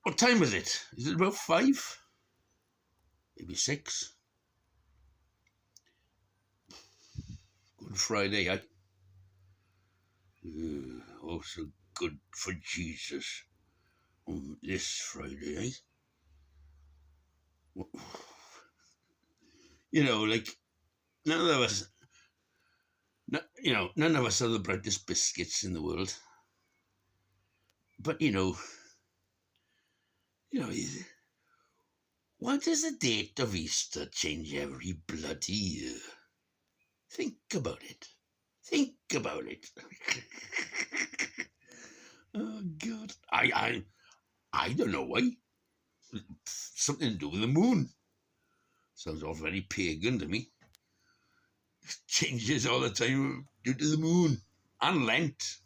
What time is it? Is it about 5? Maybe 6? Good Friday, eh? Oh, so good for Jesus on this Friday, eh? You know, like, none of us, none of us are the brightest biscuits in the world. But, why does the date of Easter change every bloody year? Think about it. Think about it. Oh, God. I don't know why. Something to do with the moon. Sounds all very pagan to me. Changes all the time due to the moon. And Lent.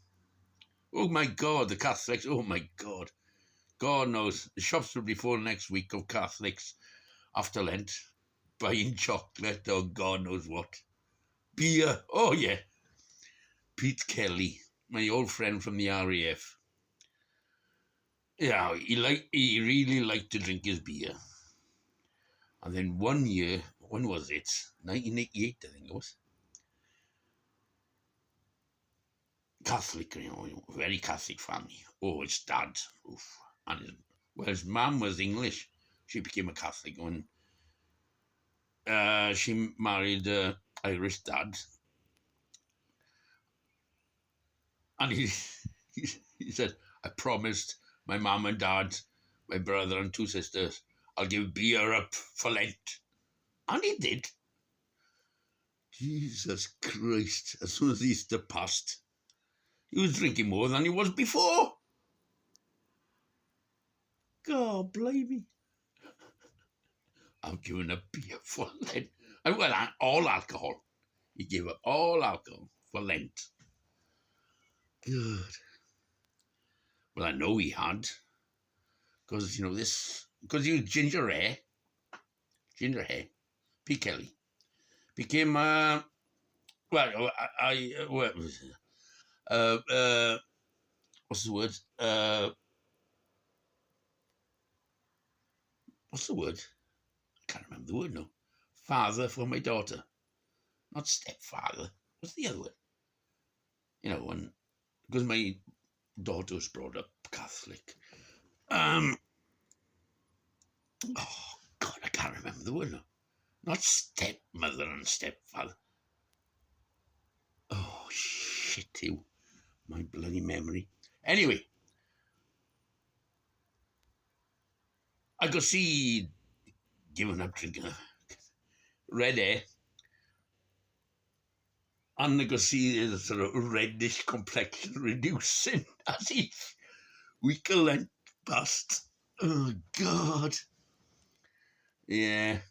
Oh my God, the Catholics. Oh my God. God knows. The shops will be full next week of Catholics after Lent buying chocolate or God knows what. Beer. Oh yeah. Pete Kelly, my old friend from the RAF. Yeah, he really liked to drink his beer. And then one year, when was it? 1988, I think it was. Catholic, very Catholic family. Oh, his dad. Oof. His mum was English. She became a Catholic when she married Irish dad. And he said, I promised my mum and dad, my brother and 2 sisters, I'll give beer up for Lent. And he did. Jesus Christ. As soon as Easter passed, he was drinking more than he was before. God, blimey. I'm giving up beer for Lent. Well, all alcohol. He gave up all alcohol for Lent. Good. Well, I know he had. Because, because he was ginger hair. P. Kelly. Became, what was it? What's the word? What's the word? I can't remember the word now. Father for my daughter. Not stepfather. What's the other word? Because my daughter was brought up Catholic. Oh, God, I can't remember the word now. Not stepmother and stepfather. Oh, shit, you. My bloody memory. Anyway, I could see giving up drinking red hair. And I could see the sort of reddish complexion reducing as each week of Lent passed. Oh, God. Yeah.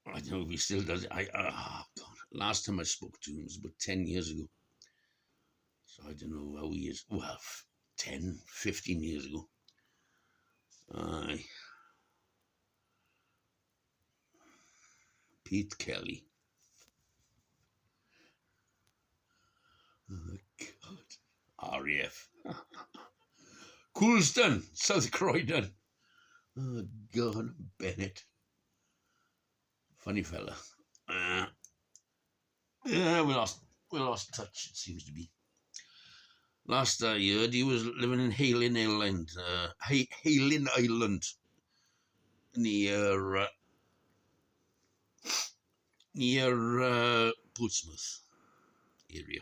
I don't know if he still does it. God. Last time I spoke to him was about 10 years ago. So I don't know how he is. Well, 10, 15 years ago. Aye. Pete Kelly. Oh, God. RAF. Coulston, South Croydon. Oh, God, Bennett. Funny fella. Yeah, we lost touch, it seems to be. Last I heard, he was living in Hayling Island, near Portsmouth area.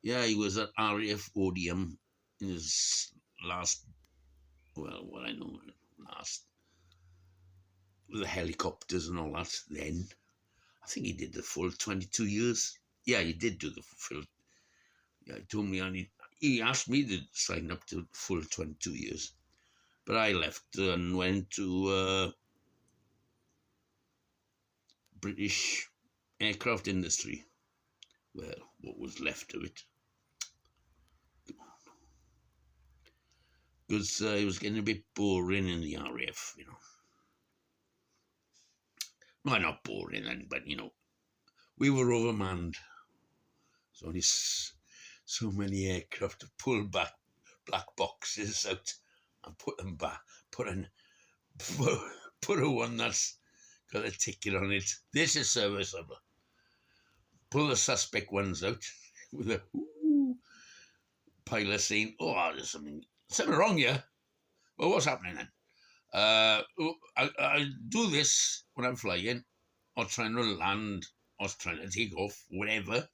Yeah, he was at RAF Odium in his last, well, what I know, last, with the helicopters and all that then. I think he did the full 22 years. Yeah, he did do the full. Yeah, he told me, he asked me to sign up to full 22 years. But I left and went to British aircraft industry. Well, what was left of it. Because it was getting a bit boring in the RAF, Well, not boring then, but, we were overmanned. There's only so many aircraft to pull back black boxes out and put them back. Put, put a one that's got a ticket on it. This is serviceable. Pull the suspect ones out with a pilot saying, "Oh, there's something wrong here." Well, what's happening then? I do this when I'm flying, or trying to land, or trying to take off, whatever.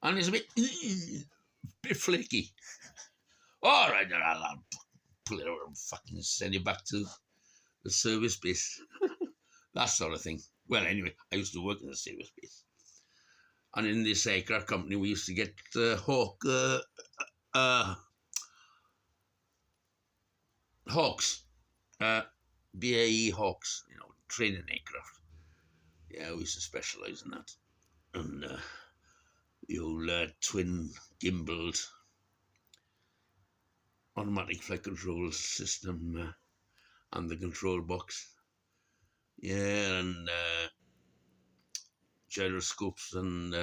And it's a bit flaky. All right, I'll pull it over and fucking send you back to the service base. That sort of thing. Well, anyway, I used to work in the service base. And in this aircraft company, we used to get Hawks, BAE Hawks, training aircraft. Yeah, we used to specialise in that. And the old twin gimbaled automatic flight control system and the control box. Yeah, and gyroscopes and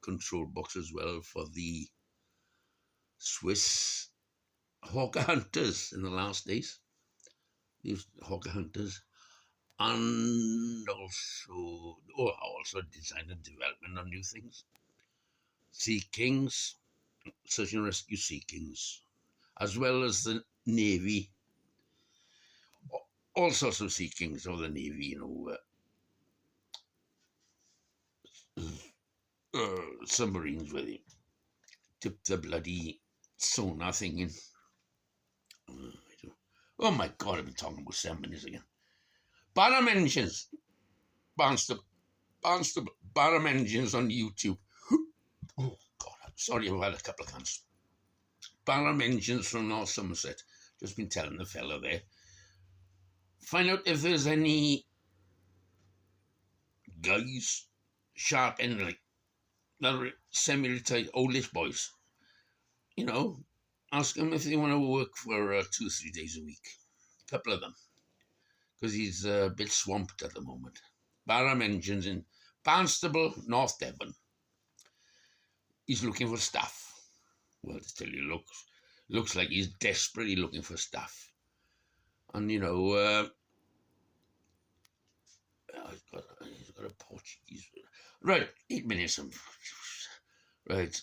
control box as well for the Swiss Hawker Hunters in the last days. These Hawker Hunters. And also design and development of new things. Sea Kings, search and rescue Sea Kings, as well as the Navy. All sorts of Sea Kings of the Navy, submarines where they tip the bloody sonar thing in. Oh my God, I've been talking about 7 minutes again. Barum engines. Barnstaple. Barum engines on YouTube. Oh God, sorry, I've had a couple of cans. Barum engines from North Somerset. Just been telling the fella there. Find out if there's any guys, sharp end like that are semi-retired oldish boys. Ask them if they want to work for 2-3 days a week. A couple of them. Because he's a bit swamped at the moment. Barum engines in Barnstaple, North Devon. He's looking for staff. Well, to tell you, looks like he's desperately looking for staff. And, he's got a Portuguese. Right, 8 minutes. Right.